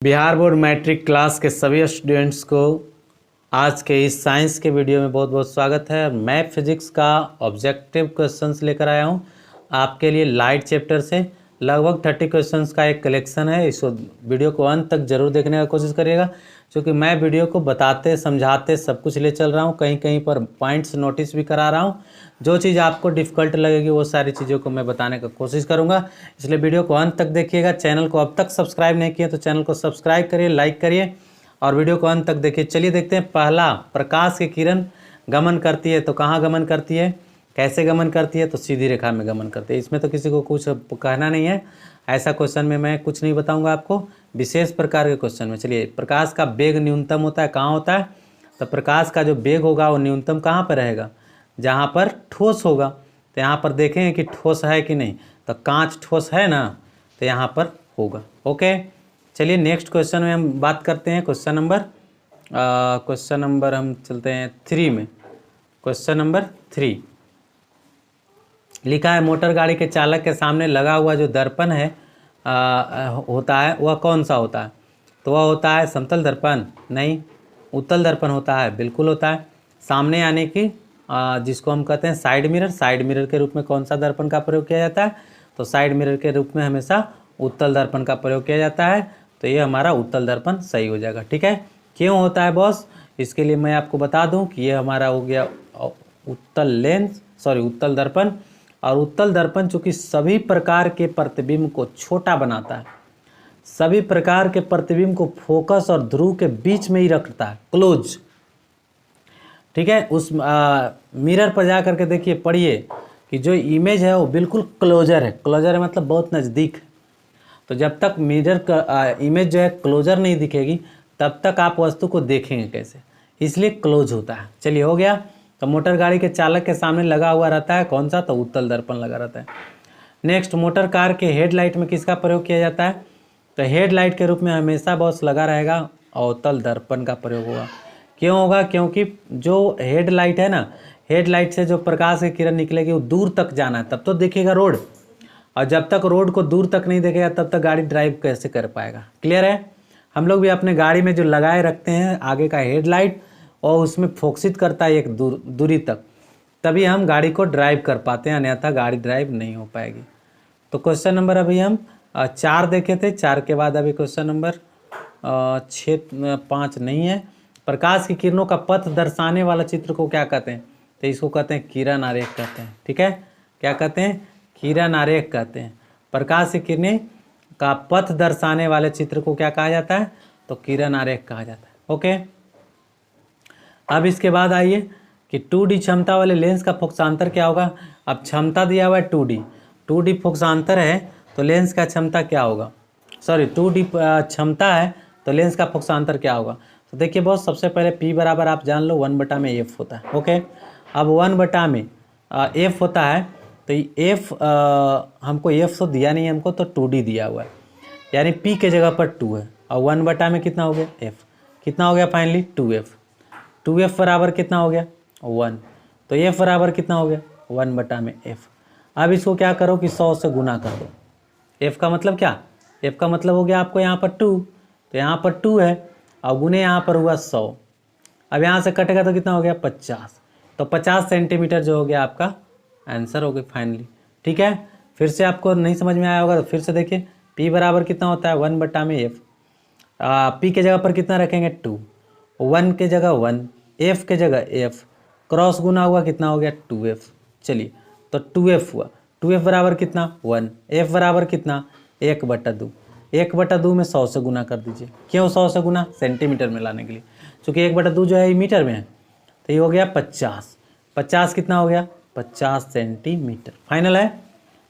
Bihar board matric class के सभी students को आज के इस साइंस के वीडियो में बहुत बहुत स्वागत है। मैथ फिजिक्स का ऑब्जेक्टिव क्वेश्चंस लेकर आया हूं आपके लिए। लाइट चैप्टर से लगभग 30 क्वेश्चंस का एक कलेक्शन है। इस वीडियो को अंत तक जरूर देखने का कोशिश करिएगा, क्योंकि मैं वीडियो को बताते समझाते सब कुछ ले चल रहा हूँ। कहीं कहीं पर पॉइंट्स नोटिस भी करा रहा हूँ। जो चीज़ आपको डिफ़िकल्ट लगेगी वो सारी चीज़ों को मैं बताने का कोशिश करूँगा, इसलिए वीडियो को अंत तक देखिएगा। चैनल को अब तक सब्सक्राइब नहीं किया तो चैनल को सब्सक्राइब करिए, लाइक करिए और वीडियो को अंत तक देखिए। चलिए देखते हैं। पहला, प्रकाश की किरण गमन करती है तो कहाँ गमन करती है, कैसे गमन करती है? तो सीधी रेखा में गमन करती है। इसमें तो किसी को कुछ कहना नहीं है। ऐसा क्वेश्चन में मैं कुछ नहीं बताऊंगा आपको, विशेष प्रकार के क्वेश्चन में। चलिए, प्रकाश का वेग न्यूनतम होता है, कहाँ होता है? तो प्रकाश का जो वेग होगा वो न्यूनतम कहाँ पर रहेगा? जहाँ पर ठोस होगा। तो यहाँ पर देखेंगे कि ठोस है कि नहीं, तो कांच ठोस है ना, तो यहाँ पर होगा। ओके, चलिए नेक्स्ट क्वेश्चन में हम बात करते हैं। क्वेश्चन नंबर हम चलते हैं 3 में। क्वेश्चन नंबर 3 लिखा है, मोटर गाड़ी के चालक के सामने लगा हुआ जो दर्पण है होता है वह कौन सा होता है? तो वह होता है समतल दर्पण? नहीं। उत्तल दर्पण होता है? बिल्कुल होता है। सामने यानी कि जिसको हम कहते हैं साइड मिरर। साइड मिरर के रूप में कौन सा दर्पण का प्रयोग किया जाता है? तो साइड मिरर के रूप में हमेशा उत्तल दर्पण का प्रयोग किया जाता है। तो ये हमारा उत्तल दर्पण सही हो जाएगा। ठीक है, क्यों होता है बॉस? इसके लिए मैं आपको बता दूं कि ये हमारा हो गया उत्तल दर्पण। और उत्तल दर्पण चूँकि सभी प्रकार के प्रतिबिंब को छोटा बनाता है, सभी प्रकार के प्रतिबिंब को फोकस और ध्रुव के बीच में ही रखता है, क्लोज। ठीक है, उस मिरर पर जा करके देखिए, पढ़िए कि जो इमेज है वो बिल्कुल क्लोजर है। क्लोजर है मतलब बहुत नज़दीक है। तो जब तक मिरर का इमेज जो है क्लोजर नहीं दिखेगी तब तक आप वस्तु को देखेंगे कैसे, इसलिए क्लोज होता है। चलिए, हो गया। तो मोटर गाड़ी के चालक के सामने लगा हुआ रहता है कौन सा? तो उत्तल दर्पण लगा रहता है। नेक्स्ट, मोटर कार के हेडलाइट में किसका प्रयोग किया जाता है? तो हेडलाइट के रूप में हमेशा बॉस लगा रहेगा अवतल दर्पण का प्रयोग होगा। क्यों होगा? क्योंकि जो हेडलाइट है ना, हेडलाइट से जो प्रकाश की किरण निकलेगी वो दूर तक जाना है, तब तो देखेगा रोड। और जब तक रोड को दूर तक नहीं देखेगा तब तक गाड़ी ड्राइव कैसे कर पाएगा? क्लियर है? हम लोग भी अपने गाड़ी में जो लगाए रखते हैं आगे का हेडलाइट, और उसमें फोकसित करता है एक दूरी तक, तभी हम गाड़ी को ड्राइव कर पाते हैं, अन्यथा गाड़ी ड्राइव नहीं हो पाएगी। तो क्वेश्चन नंबर अभी हम 4 देखे थे। 4 के बाद अभी क्वेश्चन नंबर 5 नहीं है। प्रकाश की किरणों का पथ दर्शाने वाला चित्र को क्या कहते हैं? तो इसको कहते हैं किरण आरेख कहते हैं। ठीक है, क्या कहते हैं? किरण आरेख कहते हैं। प्रकाश की किरणें का पथ दर्शाने वाले चित्र को क्या कहा जाता है? तो किरण आरेख कहा जाता है। ओके, अब इसके बाद आइए कि 2D क्षमता वाले लेंस का फोकसांतर क्या होगा? अब क्षमता दिया हुआ है 2D फोकसांतर है तो लेंस का क्षमता क्या होगा? 2D क्षमता है तो लेंस का फोकसांतर क्या होगा? तो देखिए बहुत, सबसे पहले P बराबर आप जान लो 1/F होता है। ओके, अब 1/F होता है तो F हमको F तो दिया नहीं है हमको, तो 2D दिया हुआ है, यानी P के जगह पर 2 है। और 1 में कितना हो गया? F। कितना हो गया फाइनली? 2F। 2F बराबर कितना हो गया? 1। तो F बराबर कितना हो गया? 1/F। अब इसको क्या करो कि 100 से गुना कर दो। F का मतलब क्या? F का मतलब हो गया आपको यहाँ पर 2, तो यहाँ पर 2 है और गुने यहाँ पर हुआ 100। अब यहाँ से कटेगा तो कितना हो गया? 50। तो 50 सेंटीमीटर जो हो गया आपका आंसर हो गया फाइनली। ठीक है, फिर से आपको नहीं समझ में आया होगा तो फिर से देखिए। P बराबर कितना होता है? 1/F। P के जगह पर कितना रखेंगे? 2। 1 के जगह 1, F के जगह F, क्रॉस गुना हुआ कितना हो गया? 2F। चलिए, तो 2F हुआ। 2F बराबर कितना? 1। F बराबर कितना? 1/2। 1/2 में 100 से गुना कर दीजिए। क्यों 100 से गुना? सेंटीमीटर में लाने के लिए, चूँकि 1/2 जो है मीटर में है, तो ये हो गया 50। 50 कितना हो गया? 50 सेंटीमीटर। फाइनल है।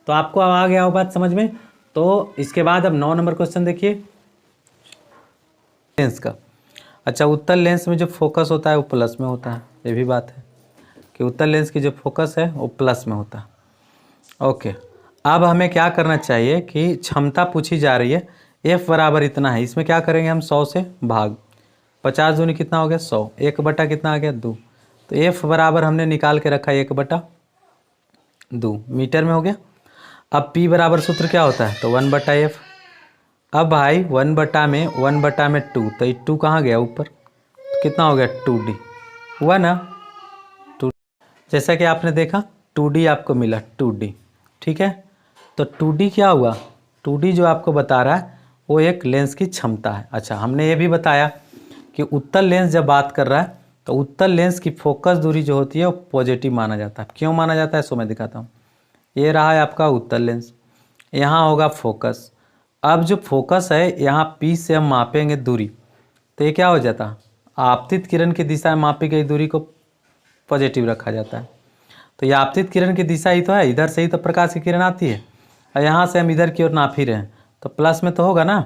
तो आपको अब आ गया वो बात समझ में। तो इसके बाद अब 9 नंबर क्वेश्चन देखिए, लेंस का। अच्छा, उत्तल लेंस में जो फोकस होता है वो प्लस में होता है। ये भी बात है कि उत्तल लेंस की जो फोकस है वो प्लस में होता है। ओके, अब हमें क्या करना चाहिए कि क्षमता पूछी जा रही है, F बराबर इतना है, इसमें क्या करेंगे हम? 100 से भाग। 50 दूनी कितना हो गया? 100। 1 कितना आ गया? 2। तो F बराबर हमने निकाल के रखा 1/2 मीटर में हो गया। अब P बराबर सूत्र क्या होता है? तो 1/F। अब भाई 1/2, तो ये 2 कहाँ गया ऊपर, तो कितना हो गया 2D हुआ ना 2। जैसा कि आपने देखा 2D आपको मिला 2D, ठीक है। तो 2D क्या हुआ, 2D जो आपको बता रहा है वो एक लेंस की क्षमता है। अच्छा, हमने ये भी बताया कि उत्तल लेंस जब बात कर रहा है तो उत्तल लेंस की फोकस दूरी जो होती है वो पॉजिटिव माना जाता है। क्यों माना जाता है सो मैं दिखाता हूँ। ये रहा है आपका उत्तल लेंस, यहाँ होगा फोकस। अब जो फोकस है यहाँ P से हम मापेंगे दूरी, तो ये क्या हो जाता, आपतित किरण की दिशा में मापी गई दूरी को पॉजिटिव रखा जाता है। तो ये आपतित किरण की दिशा ही तो है, इधर से ही तो प्रकाश की किरण आती है, और यहाँ से हम इधर की ओर नाप ही रहे हैं तो प्लस में तो होगा ना।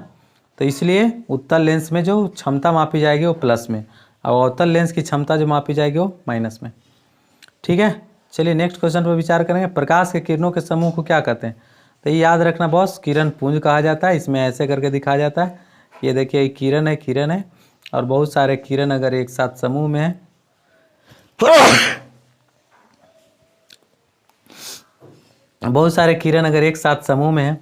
तो इसलिए उत्तल लेंस में जो क्षमता मापी जाएगी वो प्लस में, और अवतल लेंस की क्षमता जो मापी जाएगी वो माइनस में। ठीक है, चलिए नेक्स्ट क्वेश्चन पर विचार करेंगे। प्रकाश के किरणों के समूह को क्या कहते हैं, तो ये याद रखना बॉस, किरण पुंज कहा जाता है। इसमें ऐसे करके दिखाया जाता है, ये देखिए किरण है, और बहुत सारे किरण अगर एक साथ समूह में है बहुत सारे किरण अगर एक साथ समूह में है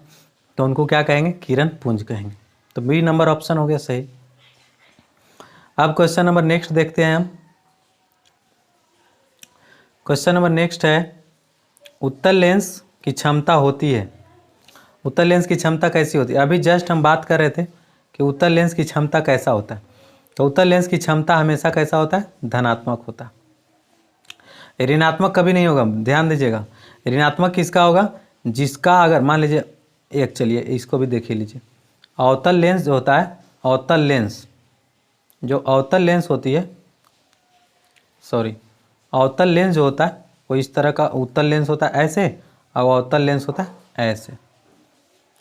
तो उनको क्या कहेंगे, किरण पुंज कहेंगे। तो बी नंबर ऑप्शन हो गया सही। अब क्वेश्चन नंबर नेक्स्ट देखते हैं हम। क्वेश्चन नंबर नेक्स्ट है, उत्तल लेंस की क्षमता होती है, उत्तल लेंस की क्षमता कैसी होती है। अभी जस्ट हम बात कर रहे थे कि उत्तल लेंस की क्षमता कैसा होता है, तो उत्तल लेंस की क्षमता हमेशा कैसा होता है, धनात्मक होता है, ऋणात्मक कभी नहीं होगा। ध्यान दीजिएगा, ऋणात्मक किसका होगा, जिसका अगर मान लीजिए एक, चलिए इसको भी देख ही लीजिए। अवतल लेंस जो होता है, अवतल लेंस जो अवतल लेंस होती है, सॉरी अवतल लेंस जो होता है वो इस तरह का उत्तल लेंस होता है ऐसे, और अवतल लेंस होता है ऐसे,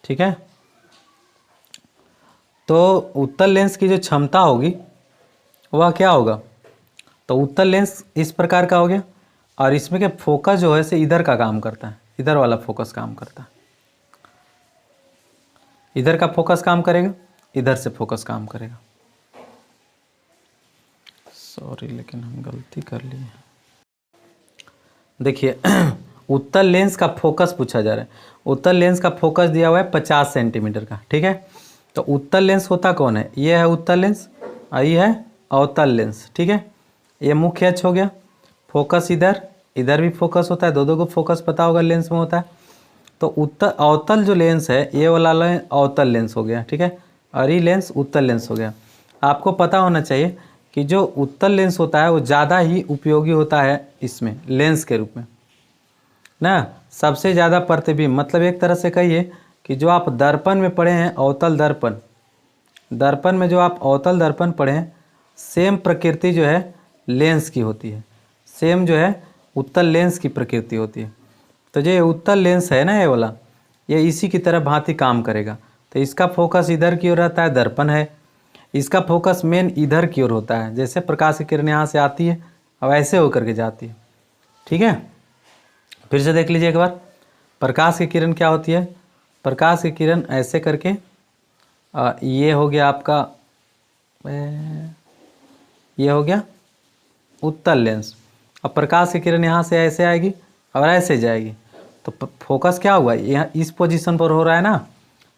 ठीक है। तो उत्तल लेंस की जो क्षमता होगी वह क्या होगा, तो उत्तल लेंस इस प्रकार का हो गया, और इसमें के फोकस जो है से इधर का काम करता है, इधर वाला फोकस काम करता है, इधर का फोकस काम करेगा, इधर से फोकस काम करेगा। सॉरी लेकिन हम गलती कर लिए। देखिए उत्तल लेंस का फोकस पूछा जा रहा है, उत्तल लेंस का फोकस दिया हुआ है 50 सेंटीमीटर का, ठीक है। तो उत्तल लेंस होता कौन है, ये है उत्तल लेंस और ये है अवतल लेंस, ठीक है। ये मुख्य अक्ष हो गया, फोकस इधर, इधर भी फोकस होता है, दो को फोकस पता होगा लेंस में होता है। तो उत्तल अवतल जो लेंस है ये वाला लेंस अवतल लेंस हो गया, ठीक है, और ये लेंस उत्तल लेंस हो गया। आपको पता होना चाहिए कि जो उत्तल लेंस होता है वो ज़्यादा ही उपयोगी होता है इसमें लेंस के रूप में ना, सबसे ज़्यादा प्रतिबिंब, मतलब एक तरह से कहिए कि जो आप दर्पण में पढ़े हैं अवतल दर्पण, दर्पण में जो आप अवतल दर्पण पढ़े हैं सेम प्रकृति जो है लेंस की होती है, सेम जो है उत्तल लेंस की प्रकृति होती है। तो जो ये उत्तल लेंस है ना ये वाला, ये इसी की तरह भांति काम करेगा। तो इसका फोकस इधर की ओर रहता है, दर्पण है, इसका फोकस मेन इधर की ओर होता है, जैसे प्रकाश की किरण यहाँ से आती है और ऐसे होकर के जाती है, ठीक है। फिर से देख लीजिए एक बार, प्रकाश की किरण क्या होती है, प्रकाश की किरण ऐसे करके ये हो गया आपका, ये हो गया उत्तल लेंस, अब प्रकाश की किरण यहाँ से ऐसे आएगी और ऐसे जाएगी, तो फोकस क्या हुआ, यहाँ इस पोजीशन पर हो रहा है ना।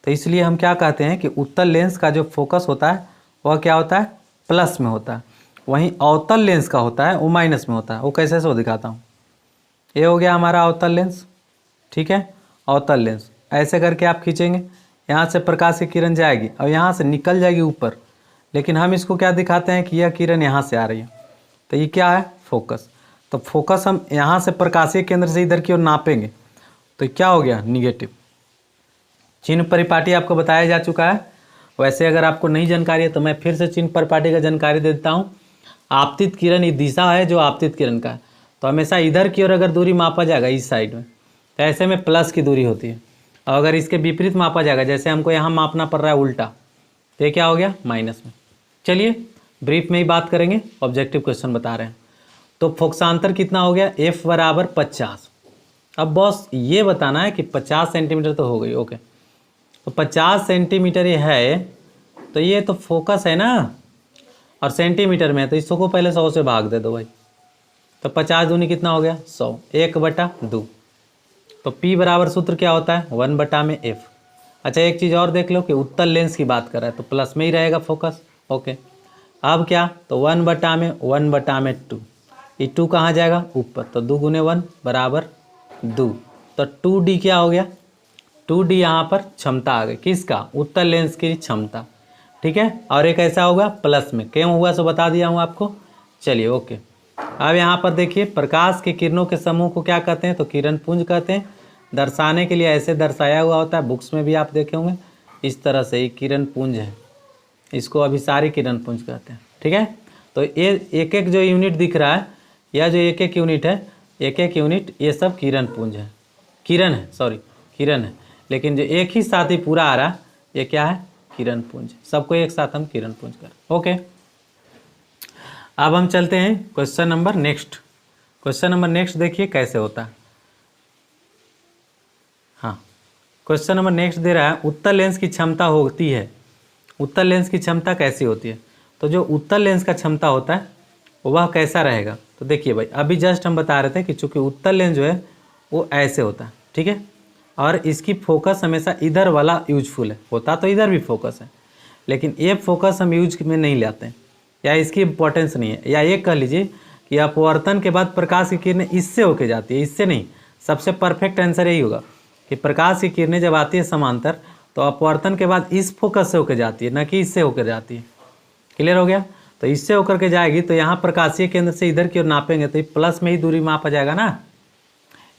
तो इसलिए हम क्या कहते हैं कि उत्तल लेंस का जो फोकस होता है वह क्या होता है, प्लस में होता है, वहीं अवतल लेंस का होता है वो माइनस में होता है। वो कैसे से दिखाता हूँ, ये हो गया हमारा अवतल लेंस, ठीक है। अवतल लेंस ऐसे करके आप खींचेंगे, यहाँ से प्रकाश की किरण जाएगी और यहाँ से निकल जाएगी ऊपर, लेकिन हम इसको क्या दिखाते हैं कि यह किरण यहाँ से आ रही है, तो ये क्या है, फोकस। तो फोकस हम यहाँ से प्रकाशीय केंद्र से इधर की ओर नापेंगे, तो क्या हो गया, निगेटिव। चिन्ह परिपाटी आपको बताया जा चुका है, वैसे अगर आपको नई जानकारी है तो मैं फिर से चिन्ह परिपाटी का जानकारी दे देता हूँ। आपतित किरण ये दिशा है जो आपतित किरण का है, तो हमेशा इधर की ओर अगर दूरी मापा जाएगा इस साइड में, तो ऐसे में प्लस की दूरी होती है, और अगर इसके विपरीत मापा जाएगा, जैसे हमको यहाँ मापना पड़ रहा है उल्टा, तो ये क्या हो गया, माइनस में। चलिए ब्रीफ में ही बात करेंगे, ऑब्जेक्टिव क्वेश्चन बता रहे हैं। तो फोकसांतर कितना हो गया, F बराबर 50। अब बॉस ये बताना है कि 50 सेंटीमीटर तो हो गई, ओके। तो 50 सेंटीमीटर ये है, तो ये तो फोकस है ना, और सेंटीमीटर में है, तो इसको पहले 100 से भाग दे दो भाई। तो 50 दूनी कितना हो गया, 100, 1/2। तो P बराबर सूत्र क्या होता है, 1/F। अच्छा एक चीज़ और देख लो कि उत्तल लेंस की बात कर रहा है तो प्लस में ही रहेगा फोकस। ओके, अब क्या, तो 1/2, ये 2 कहाँ जाएगा ऊपर, तो 2 × 1 = 2, तो 2D क्या हो गया, 2D यहाँ पर क्षमता आ गई, किसका, उत्तल लेंस की क्षमता। ठीक है, और एक ऐसा होगा प्लस में, क्यों हुआ सो बता दिया हूँ आपको। चलिए ओके, अब यहाँ पर देखिए प्रकाश के किरणों के समूह को क्या कहते हैं, तो किरण पुंज कहते हैं। दर्शाने के लिए ऐसे दर्शाया हुआ होता है, बुक्स में भी आप देखे होंगे इस तरह से, ये किरण पुंज है, इसको अभिसारी किरण पुंज कहते हैं। ठीक है, तो ये एक एक जो यूनिट दिख रहा है, या जो एक एक यूनिट है, एक एक यूनिट ये सब किरण पुंज है, किरण है, सॉरी किरण है, लेकिन जो एक ही साथ ही पूरा आ रहा है ये क्या है, किरण पुंज। सबको एक साथ हम किरण पुंज कर। ओके, अब हम चलते हैं question number next. Question number next देखिए कैसे होता है। हाँ, क्वेश्चन नंबर नेक्स्ट दे रहा है उत्तल लेंस की क्षमता होती है, उत्तल लेंस की क्षमता कैसी होती है, तो जो उत्तल लेंस का क्षमता होता है वह कैसा रहेगा। तो देखिए भाई, अभी जस्ट हम बता रहे थे कि चूंकि उत्तल लेंस जो है वो ऐसे होता है, ठीक है, और इसकी फोकस हमेशा इधर वाला यूजफुल है, होता तो इधर भी फोकस है, लेकिन ये फोकस हम यूज में नहीं लाते हैं, या इसकी इंपॉर्टेंस नहीं है, या ये कह लीजिए कि अपवर्तन के बाद प्रकाश की किरणें इससे होके जाती है, इससे नहीं। सबसे परफेक्ट आंसर यही होगा कि प्रकाश की किरणें जब आती है समांतर तो अपवर्तन के बाद इस फोकस से होकर जाती है, न कि इससे होकर जाती है। क्लियर हो गया, तो इससे होकर के जाएगी तो यहाँ प्रकाशीय केंद्र से इधर की ओर नापेंगे तो प्लस में ही दूरी मापा जाएगा ना,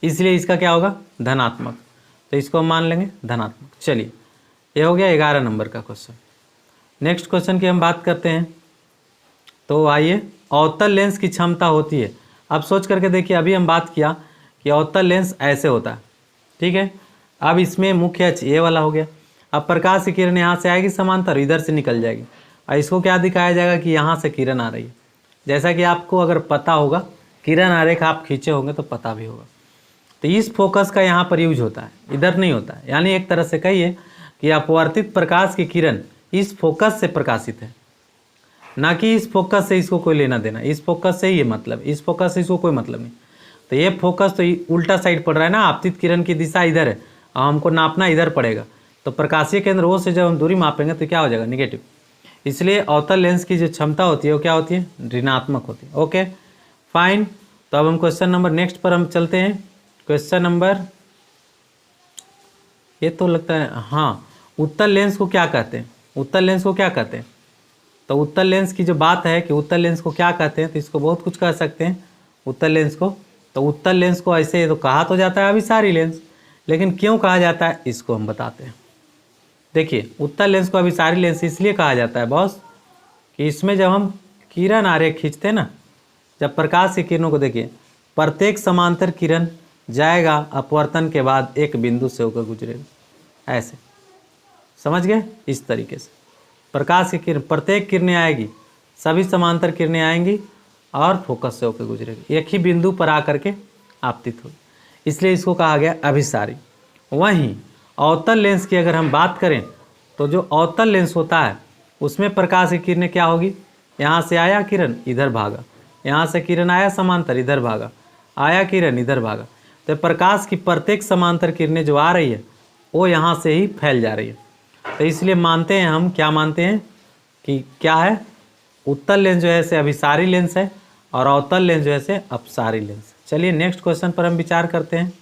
इसलिए इसका क्या होगा, धनात्मक, तो इसको हम मान लेंगे धनात्मक। चलिए ये हो गया 11 नंबर का क्वेश्चन। नेक्स्ट क्वेश्चन की हम बात करते हैं, तो आइए, अवतल लेंस की क्षमता होती है। अब सोच करके देखिए, अभी हम बात किया कि अवतल लेंस ऐसे होता है, ठीक है, अब इसमें मुख्य अक्ष ये वाला हो गया। अब प्रकाश की किरण यहाँ से आएगी समांतर, इधर से निकल जाएगी, और इसको क्या दिखाया जाएगा कि यहाँ से किरण आ रही है। जैसा कि आपको अगर पता होगा, किरण आरेख आप खींचे होंगे तो पता भी होगा, तो इस फोकस का यहाँ पर यूज होता है, इधर नहीं होता है। यानी एक तरह से कहिए कि अपवर्तित प्रकाश की किरण इस फोकस से प्रकाशित है, ना कि इस फोकस से इसको कोई लेना देना, इस फोकस से ही ये मतलब, इस फोकस से इसको कोई मतलब नहीं। तो ये फोकस तो उल्टा साइड पड़ रहा है ना, आपतित किरण की दिशा इधर है और हमको नापना इधर पड़ेगा, तो प्रकाशीय केंद्र ओ से जब हम दूरी मापेंगे तो क्या हो जाएगा, निगेटिव। इसलिए अवतल लेंस की जो क्षमता होती है वो क्या होती है, ऋणात्मक होती है। ओके फाइन, तो अब हम क्वेश्चन नंबर नेक्स्ट पर हम चलते हैं। क्वेश्चन नंबर, ये तो लगता है, हाँ, उत्तल लेंस को क्या कहते हैं, उत्तल लेंस को क्या कहते हैं, तो उत्तल लेंस की जो बात है कि उत्तल लेंस को क्या कहते हैं, तो इसको बहुत कुछ कह सकते हैं उत्तल लेंस को। तो उत्तल लेंस को ऐसे तो कहा तो जाता है अभिसारी लेंस, लेकिन क्यों कहा जाता है इसको हम बताते हैं। देखिए, उत्तल लेंस को अभिसारी लेंस इसलिए कहा जाता है बॉस कि इसमें जब हम किरण आरेख खींचते हैं ना, जब प्रकाश की किरणों को देखिए, प्रत्येक समांतर किरण जाएगा अपवर्तन के बाद एक बिंदु से होकर गुजरेगा, ऐसे समझ गए, इस तरीके से प्रकाश की किरण, प्रत्येक किरणें आएगी, सभी समांतर किरणें आएंगी और फोकस से होकर गुजरेगी, एक ही बिंदु पर आकर के आपतित होगी, इसलिए इसको कहा गया अभिसारी। वहीं अवतल लेंस की अगर हम बात करें तो जो अवतल लेंस होता है उसमें प्रकाश की किरणें क्या होगी, यहाँ से आया किरण इधर भागा, यहाँ से किरण आया समांतर इधर भागा, आया किरण इधर भागा, तो प्रकाश की प्रत्येक समांतर किरणें जो आ रही है वो यहाँ से ही फैल जा रही है। तो इसलिए मानते हैं हम, क्या मानते हैं कि क्या है, उत्तल लेंस जो है से अभिसारी लेंस है और अवतल लेंस जो है से अपसारी लेंस। चलिए नेक्स्ट क्वेश्चन पर हम विचार करते हैं।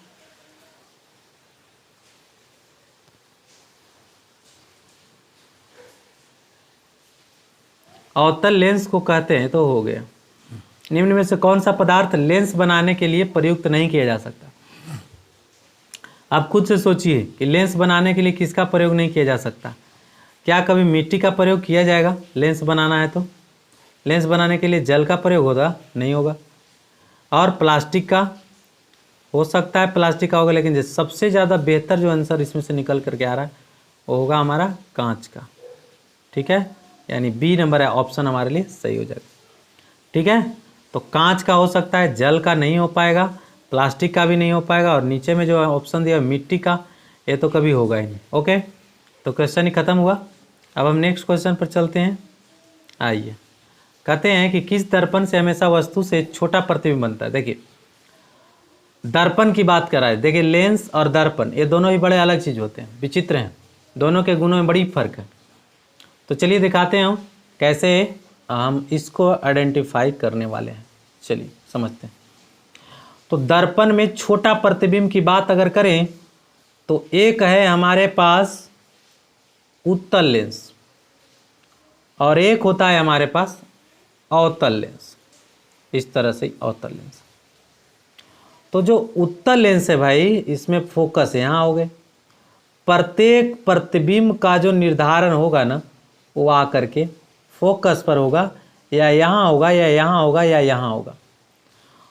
अवतल लेंस को कहते हैं, तो हो गया, निम्न में से कौन सा पदार्थ लेंस बनाने के लिए प्रयुक्त नहीं किया जा सकता। आप खुद से सोचिए कि लेंस बनाने के लिए किसका प्रयोग नहीं किया जा सकता। क्या कभी मिट्टी का प्रयोग किया जाएगा लेंस बनाना है तो? लेंस बनाने के लिए जल का प्रयोग होगा, नहीं होगा। और प्लास्टिक का हो सकता है, प्लास्टिक का होगा, लेकिन सबसे ज़्यादा बेहतर जो आंसर इसमें से निकल करके आ रहा है वो होगा हमारा कांच का। ठीक है, यानी बी नंबर है ऑप्शन हमारे लिए सही हो जाएगा। ठीक है, तो कांच का हो सकता है, जल का नहीं हो पाएगा, प्लास्टिक का भी नहीं हो पाएगा, और नीचे में जो ऑप्शन दिया मिट्टी का, ये तो कभी होगा ही नहीं। ओके, तो क्वेश्चन ही खत्म हुआ। अब हम नेक्स्ट क्वेश्चन पर चलते हैं। आइए, कहते हैं कि किस दर्पण से हमेशा वस्तु से छोटा प्रतिबिंब बनता है। देखिए, दर्पण की बात कर रहा है। देखिए, लेंस और दर्पण ये दोनों ही बड़े अलग चीज़ होते हैं, विचित्र हैं। दोनों के गुणों में बड़ी फर्क है। तो चलिए दिखाते हैं हम कैसे हम इसको आइडेंटिफाई करने वाले हैं। चलिए समझते हैं। तो दर्पण में छोटा प्रतिबिंब की बात अगर करें तो एक है हमारे पास उत्तल लेंस और एक होता है हमारे पास अवतल लेंस। इस तरह से अवतल लेंस। तो जो उत्तल लेंस है भाई, इसमें फोकस यहाँ हो गए। प्रत्येक प्रतिबिंब का जो निर्धारण होगा ना, वो आकर के फोकस पर होगा, या यहाँ होगा या यहाँ होगा या यहाँ होगा,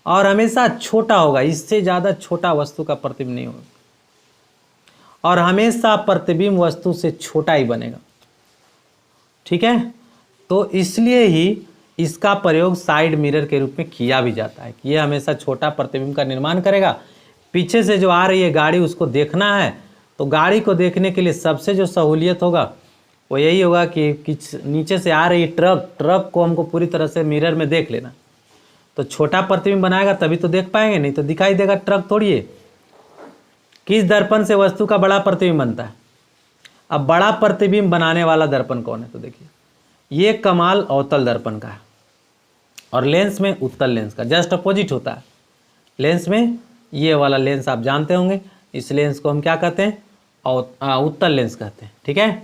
और हमेशा छोटा होगा। इससे ज़्यादा छोटा वस्तु का प्रतिबिंब नहीं होगा, और हमेशा प्रतिबिंब वस्तु से छोटा ही बनेगा। ठीक है, तो इसलिए ही इसका प्रयोग साइड मिरर के रूप में किया भी जाता है कि ये हमेशा छोटा प्रतिबिंब का निर्माण करेगा। पीछे से जो आ रही है गाड़ी, उसको देखना है, तो गाड़ी को देखने के लिए सबसे जो सहूलियत होगा वो यही होगा कि नीचे से आ रही ट्रक को हमको पूरी तरह से मिरर में देख लेना। तो छोटा प्रतिबिंब बनाएगा तभी तो देख पाएंगे, नहीं तो दिखाई देगा ट्रक थोड़ी है। किस दर्पण से वस्तु का बड़ा प्रतिबिंब बनता है? अब बड़ा प्रतिबिंब बनाने वाला दर्पण कौन है? तो देखिए, ये कमाल अवतल दर्पण का है, और लेंस में उत्तल लेंस का जस्ट अपोजिट होता है। लेंस में ये वाला लेंस आप जानते होंगे, इस लेंस को हम क्या कहते हैं? उत्तल लेंस कहते हैं। ठीक है,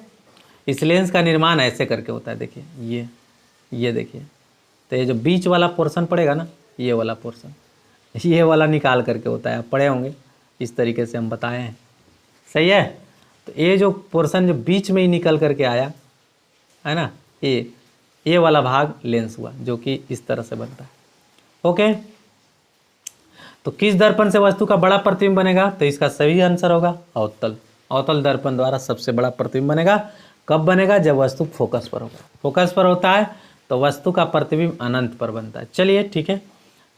इस लेंस का निर्माण ऐसे करके होता है। देखिए ये देखिए, तो ये जो बीच वाला पोर्शन पड़ेगा ना, ये वाला पोर्शन, ये वाला निकाल करके होता है। आप पढ़े होंगे, इस तरीके से हम बताए हैं। सही है, तो ये जो पोर्शन जो बीच में ही निकल करके आया है ना, ये वाला भाग लेंस हुआ, जो कि इस तरह से बनता है। ओके, तो किस दर्पण से वस्तु का बड़ा प्रतिबिंब बनेगा? तो इसका सही आंसर होगा अवतल। अवतल दर्पण द्वारा सबसे बड़ा प्रतिबिंब बनेगा। कब बनेगा? जब वस्तु फोकस पर होगा। फोकस पर होता है तो वस्तु का प्रतिबिंब अनंत पर बनता है। चलिए ठीक है,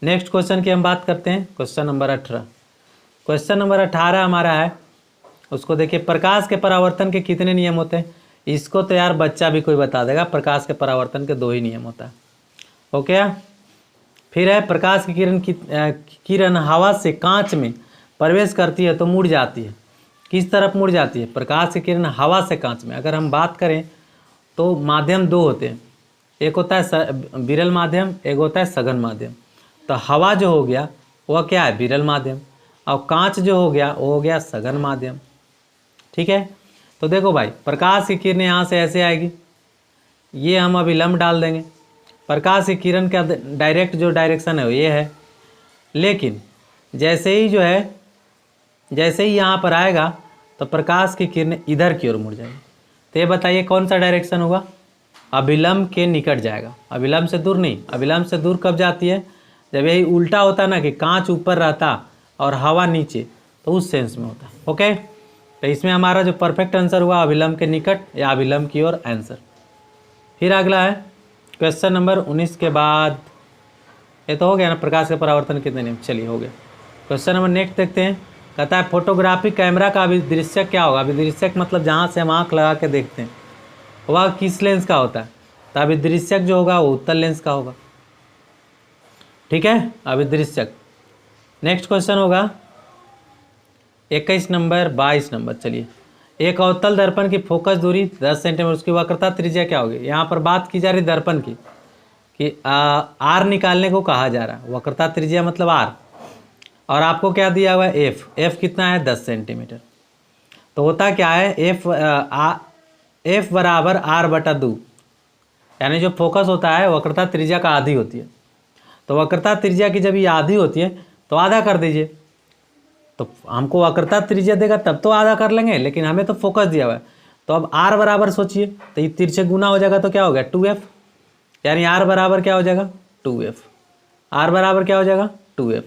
नेक्स्ट क्वेश्चन की हम बात करते हैं। Question number 18। क्वेश्चन नंबर 18 हमारा है, उसको देखिए, प्रकाश के परावर्तन के कितने नियम होते हैं? इसको तो यार बच्चा भी कोई बता देगा। प्रकाश के परावर्तन के 2 ही नियम होता है। ओके, फिर है प्रकाश की किरण हवा से कांच में प्रवेश करती है तो मुड़ जाती है। किस तरफ मुड़ जाती है? प्रकाश की किरण हवा से कांच में अगर हम बात करें तो माध्यम 2 होते हैं। एक होता है विरल माध्यम, एक होता है सघन माध्यम। तो हवा जो हो गया वह क्या है? विरल माध्यम, और कांच जो हो गया वो हो गया सघन माध्यम। ठीक है, तो देखो भाई, प्रकाश की किरणें यहाँ से ऐसे आएगी, ये हम अभिलंब डाल देंगे। प्रकाश की किरण का डायरेक्ट जो डायरेक्शन है वो ये है, लेकिन जैसे ही यहाँ पर आएगा तो प्रकाश की किरणें इधर की ओर मुड़ जाएगी। तो ये बताइए कौन सा डायरेक्शन होगा? अभिलंब के निकट जाएगा, अभिलंब से दूर नहीं। अभिलंब से दूर कब जाती है? जब यही उल्टा होता ना, कि कांच ऊपर रहता और हवा नीचे, तो उस सेंस में होता है। ओके, तो इसमें हमारा जो परफेक्ट आंसर हुआ अभिलंब के निकट या अभिलंब की ओर आंसर। फिर अगला है क्वेश्चन नंबर 19 के बाद, ये तो हो गया ना, प्रकाश के परावर्तन कितने नियम। चलिए हो गया। क्वेश्चन नंबर नेक्स्ट देखते हैं। कहता है फोटोग्राफी कैमरा का अभिदृश्यक क्या होगा? अभिदृश्यक मतलब जहाँ से हम आँख लगा के देखते हैं, वह किस लेंस का होता है? तो अभिदृश्यक जो होगा वो उत्तल लेंस का होगा। ठीक है, अभिदृश्यक। नेक्स्ट क्वेश्चन होगा 21 नंबर 22 नंबर। चलिए, एक अवतल दर्पण की फोकस दूरी 10 सेंटीमीटर, उसकी वक्रता त्रिज्या क्या होगी? यहाँ पर बात की जा रही दर्पण की कि आर निकालने को कहा जा रहा है। वक्रता त्रिज्या मतलब आर, और आपको क्या दिया हुआ है? एफ कितना है? 10 सेंटीमीटर। तो होता क्या है, एफ बराबर आर बटा 2, यानी जो फोकस होता है वक्रता त्रिज्या का आधी होती है। तो वक्रता त्रिज्या की जब ये आधी होती है तो आधा कर दीजिए, तो हमको वक्रता त्रिज्या देगा तब तो आधा कर लेंगे, लेकिन हमें तो फोकस दिया हुआ है। तो अब आर बराबर सोचिए, तो ये तिरछे गुना हो जाएगा तो क्या हो गया? 2f, यानी आर बराबर क्या हो जाएगा? 2f। आर बराबर क्या हो जाएगा? 2f।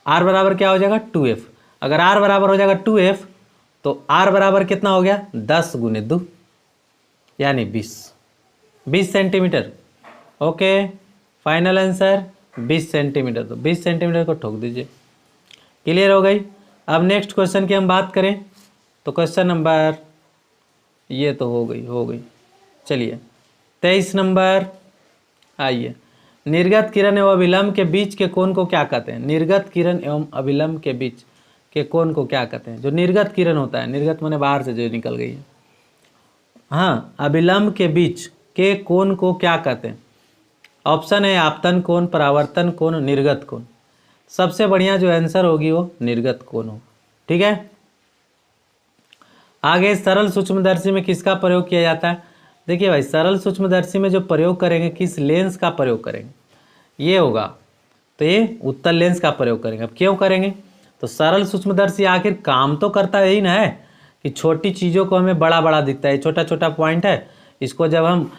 आर बराबर क्या हो जाएगा? 2f। अगर आर बराबर हो जाएगा 2f, तो आर बराबर कितना हो गया? 10 गुने 2 यानी 20 centimetre. Okay, final answer 20 centimetre. तो 20 सेंटीमीटर को ठोक दीजिए। क्लियर हो गई। अब नेक्स्ट क्वेश्चन की हम बात करें तो क्वेश्चन नंबर, ये तो हो गई। चलिए 23 नंबर आइए, निर्गत किरण एवं अभिलंब के बीच के कोण को क्या कहते हैं? निर्गत किरण एवं अभिलंब के बीच के कोण को क्या कहते हैं? जो निर्गत किरण होता है, निर्गत माने बाहर से जो निकल गई है, हाँ, अभिलंब के बीच के कोण को क्या कहते हैं? ऑप्शन है आपतन कोण, परावर्तन कोण, निर्गत कोण। सबसे बढ़िया जो आंसर होगी वो निर्गत कोण होगा। ठीक है, आगे सरल सूक्ष्मदर्शी में किसका प्रयोग किया जाता है? देखिए भाई, सरल सूक्ष्मदर्शी में जो प्रयोग करेंगे, किस लेंस का प्रयोग करेंगे, ये होगा, तो ये उत्तल लेंस का प्रयोग करेंगे। अब क्यों करेंगे? तो सरल सूक्ष्मदर्शी आखिर काम तो करता यही ना है कि छोटी चीज़ों को हमें बड़ा बड़ा दिखता है, छोटा छोटा पॉइंट है, इसको जब हम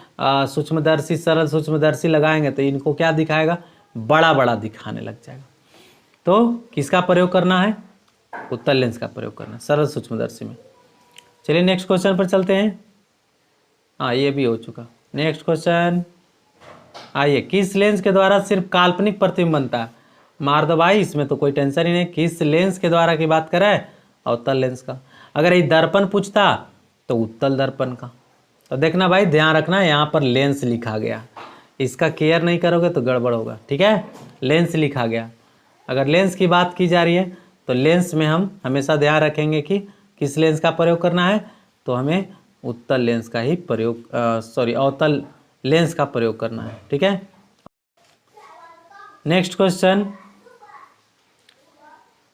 सूक्ष्मदर्शी, सरल सूक्ष्मदर्शी लगाएंगे तो इनको क्या दिखाएगा? बड़ा बड़ा दिखाने लग जाएगा। तो किसका प्रयोग करना है? उत्तल लेंस का प्रयोग करना है सरल सूक्ष्मदर्शी में। चलिए नेक्स्ट क्वेश्चन पर चलते हैं। हाँ, ये भी हो चुका। नेक्स्ट क्वेश्चन आइए, किस लेंस के द्वारा सिर्फ काल्पनिक प्रतिबिंब बनता है? मार दो भाई, इसमें तो कोई टेंशन ही नहीं। किस लेंस के द्वारा की बात कर रहा है? अवतल लेंस का। अगर ये दर्पण पूछता तो उत्तल दर्पण का। तो देखना भाई, ध्यान रखना, यहाँ पर लेंस लिखा गया, इसका केयर नहीं करोगे तो गड़बड़ होगा। ठीक है, लेंस लिखा गया। अगर लेंस की बात की जा रही है तो लेंस में हम हमेशा ध्यान रखेंगे कि किस लेंस का प्रयोग करना है, तो हमें उत्तल लेंस का ही प्रयोग अवतल लेंस का प्रयोग करना है। ठीक है, नेक्स्ट क्वेश्चन,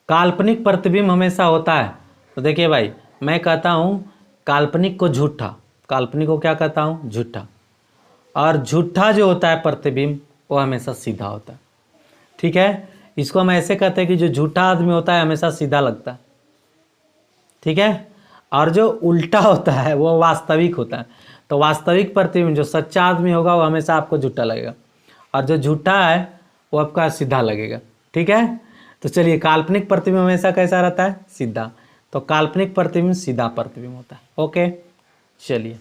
काल्पनिक प्रतिबिंब हमेशा होता है। तो देखिए भाई, मैं कहता हूँ काल्पनिक को झूठा, काल्पनिक को क्या कहता हूँ? झूठा। और झूठा जो होता है प्रतिबिंब वो हमेशा सीधा होता है। ठीक है, इसको हम ऐसे कहते हैं कि जो झूठा आदमी होता है हमेशा सीधा लगता है। ठीक है, और जो उल्टा होता है वो वास्तविक होता है। तो वास्तविक प्रतिबिंब, जो सच्चा आदमी होगा वो हमेशा आपको झूठा लगेगा, और जो झूठा है वो आपका सीधा लगेगा। ठीक है, तो चलिए, काल्पनिक प्रतिबिंब हमेशा कैसा रहता है? सीधा। तो काल्पनिक प्रतिबिंब सीधा प्रतिबिंब होता है। ओके, चलिए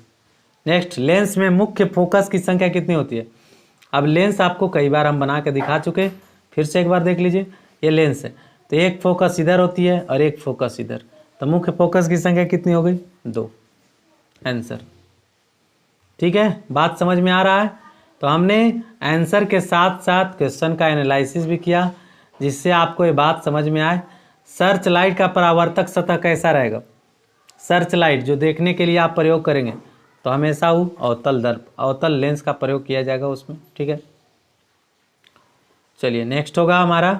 नेक्स्ट, लेंस में मुख्य फोकस की संख्या कितनी होती है? अब लेंस आपको कई बार हम बना के दिखा चुके, फिर से एक बार देख लीजिए। ये लेंस है, तो एक फोकस इधर होती है और एक फोकस इधर, तो मुख्य फोकस की संख्या कितनी हो गई? 2। आंसर। ठीक है, बात समझ में आ रहा है? तो हमने आंसर के साथ साथ क्वेश्चन का एनालिसिस भी किया, जिससे आपको ये बात समझ में आए। सर्च लाइट का परावर्तक सतह कैसा रहेगा? सर्च लाइट जो देखने के लिए आप प्रयोग करेंगे तो हमेशा वो अवतल लेंस का प्रयोग किया जाएगा उसमें। ठीक है, चलिए नेक्स्ट होगा हमारा,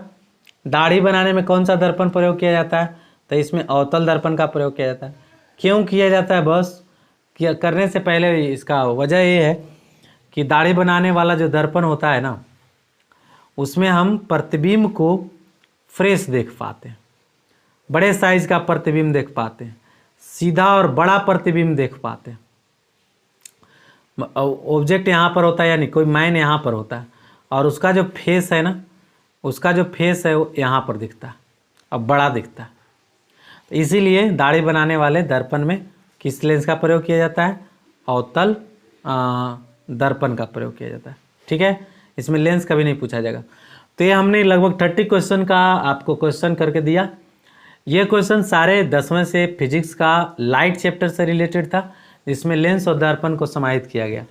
दाढ़ी बनाने में कौन सा दर्पण प्रयोग किया जाता है? तो इसमें अवतल दर्पण का प्रयोग किया जाता है। क्यों किया जाता है? बस करने से पहले इसका वजह ये है कि दाढ़ी बनाने वाला जो दर्पण होता है ना, उसमें हम प्रतिबिंब को फ्रेश देख पाते हैं, बड़े साइज का प्रतिबिंब देख पाते हैं, सीधा और बड़ा प्रतिबिंब देख पाते हैं। ऑब्जेक्ट यहाँ पर होता है, यानी कोई मैन यहाँ पर होता है, और उसका जो फेस है ना, उसका जो फेस है वो यहाँ पर दिखता है और बड़ा दिखता है। तो इसीलिए दाढ़ी बनाने वाले दर्पण में किस लेंस का प्रयोग किया जाता है? अवतल दर्पण का प्रयोग किया जाता है। ठीक है, इसमें लेंस कभी नहीं पूछा जाएगा। तो ये हमने लगभग 30 क्वेश्चन का आपको क्वेश्चन करके दिया। ये क्वेश्चन सारे 10वें से फिजिक्स का लाइट चैप्टर से रिलेटेड था, जिसमें लेंस और दर्पण को समाहित किया गया।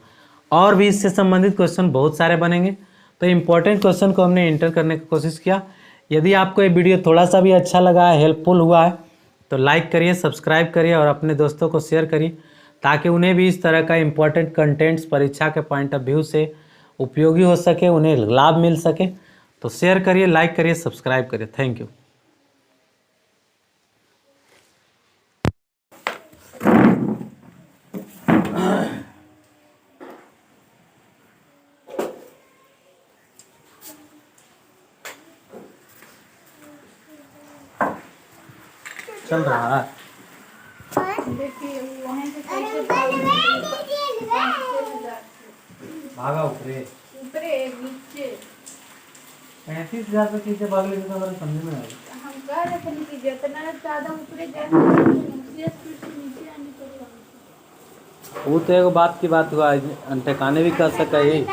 और भी इससे संबंधित क्वेश्चन बहुत सारे बनेंगे, तो इम्पोर्टेंट क्वेश्चन को हमने इंटर करने की कोशिश किया। यदि आपको ये वीडियो थोड़ा सा भी अच्छा लगा है, हेल्पफुल हुआ है, तो लाइक करिए, सब्सक्राइब करिए और अपने दोस्तों को शेयर करिए, ताकि उन्हें भी इस तरह का इम्पोर्टेंट कंटेंट्स परीक्षा के पॉइंट ऑफ व्यू से उपयोगी हो सके, उन्हें लाभ मिल सके। तो शेयर करिए, लाइक करिए, सब्सक्राइब करिए। Thank you. चल रहा है। भागा ऊपरे नीचे 35,000 रुपये भाग लेंगे तो हमारे समझ में आएगा। हम कह रहे थे कि जितना ज्यादा ऊपरे जाए वो तो एगो बात की बात हुआ, ठिकाने भी कर सका, यही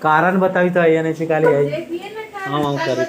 कारण बताई तो ये नहीं सिखा लिया। हाँ कर